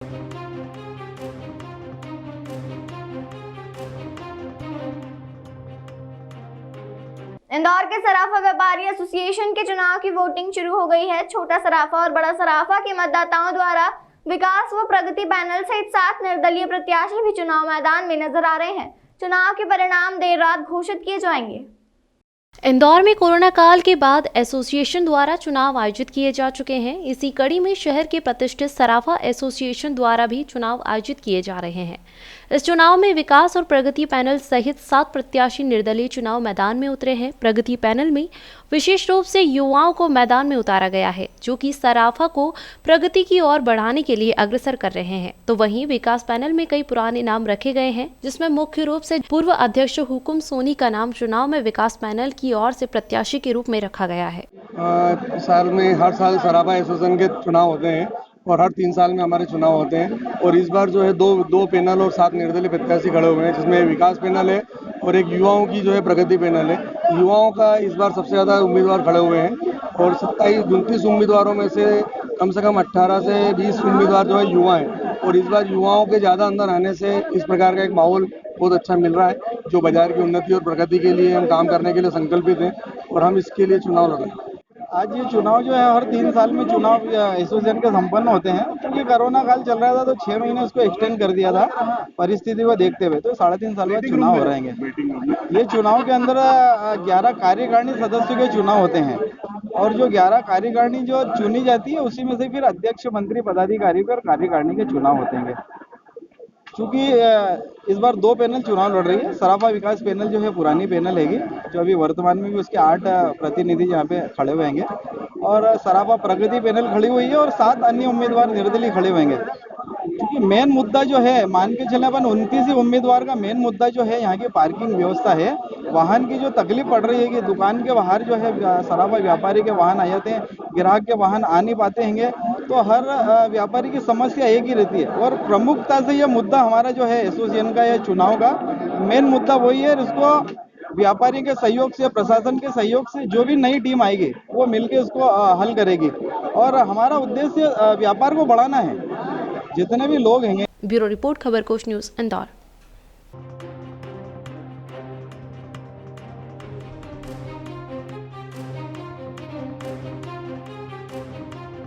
इंदौर के सराफा व्यापारी एसोसिएशन के चुनाव की वोटिंग शुरू हो गई है। छोटा सराफा और बड़ा सराफा के मतदाताओं द्वारा विकास व प्रगति पैनल सहित 7 निर्दलीय प्रत्याशी भी चुनाव मैदान में नजर आ रहे हैं। चुनाव के परिणाम देर रात घोषित किए जाएंगे। इंदौर में कोरोना काल के बाद एसोसिएशन द्वारा चुनाव आयोजित किए जा चुके हैं। इसी कड़ी में शहर के प्रतिष्ठित सराफा एसोसिएशन द्वारा भी चुनाव आयोजित किए जा रहे हैं। इस चुनाव में विकास और प्रगति पैनल सहित 7 प्रत्याशी निर्दलीय चुनाव मैदान में उतरे हैं। प्रगति पैनल में विशेष रूप से युवाओं को मैदान में उतारा गया है, जो कि सराफा को प्रगति की ओर बढ़ाने के लिए अग्रसर कर रहे हैं। तो वहीं विकास पैनल में कई पुराने नाम रखे गए हैं, जिसमें मुख्य रूप से पूर्व अध्यक्ष हुकुम सोनी का नाम चुनाव में विकास पैनल की ओर से प्रत्याशी के रूप में रखा गया है। साल में हर साल सराफा एसोसिएशन के चुनाव होते हैं और हर 3 साल में हमारे चुनाव होते हैं। और इस बार जो है दो पैनल और 7 निर्दलीय प्रत्याशी खड़े हुए हैं, जिसमें विकास पैनल है और एक युवाओं की जो है प्रगति पैनल है। युवाओं का इस बार सबसे ज़्यादा उम्मीदवार खड़े हुए हैं और 27-29 उम्मीदवारों में से कम 18 से 20 उम्मीदवार जो है युवा हैं। और इस बार युवाओं के ज़्यादा अंदर आने से इस प्रकार का एक माहौल बहुत अच्छा मिल रहा है, जो बाजार की उन्नति और प्रगति के लिए हम काम करने के लिए संकल्पित हैं और हम इसके लिए चुनाव लड़ रहे हैं। आज ये चुनाव जो है हर 3 साल में चुनाव एसोसिएशन के संपन्न होते हैं। क्योंकि कोरोना काल चल रहा था तो 6 महीने उसको एक्सटेंड कर दिया था परिस्थिति को देखते हुए, तो 3.5 साल बाद चुनाव हो रहेंगे। ये चुनाव के अंदर 11 कार्यकारिणी सदस्यों के चुनाव होते हैं और जो 11 कार्यकारिणी जो चुनी जाती है उसी में से फिर अध्यक्ष, मंत्री, पदाधिकारी और कार्यकारिणी के चुनाव होते हैं। क्योंकि इस बार 2 पैनल चुनाव लड़ रही है। सराफा विकास पैनल जो है पुरानी पैनल हैगी, जो अभी वर्तमान में भी उसके 8 प्रतिनिधि यहाँ पे खड़े हुए हैं और सराफा प्रगति पैनल खड़ी हुई है और 7 अन्य उम्मीदवार निर्दलीय खड़े हुए हैं। क्योंकि मेन मुद्दा जो है, मान के चले अपन 29 ही उम्मीदवार का मेन मुद्दा जो है यहाँ की पार्किंग व्यवस्था है। वाहन की जो तकलीफ पड़ रही है कि दुकान के बाहर जो है सराफा व्यापारी के वाहन आ जाते हैं, ग्राहक के वाहन आ नहीं पाते हैं, तो हर व्यापारी की समस्या एक ही रहती है। और प्रमुखता से यह मुद्दा हमारा जो है एसोसिएशन का या चुनाव का मेन मुद्दा वही है। इसको व्यापारी के सहयोग से, प्रशासन के सहयोग से जो भी नई टीम आएगी वो मिलके उसको हल करेगी और हमारा उद्देश्य व्यापार को बढ़ाना है, जितने भी लोग हैं। Bureau report, Khabarkosh news, Indore.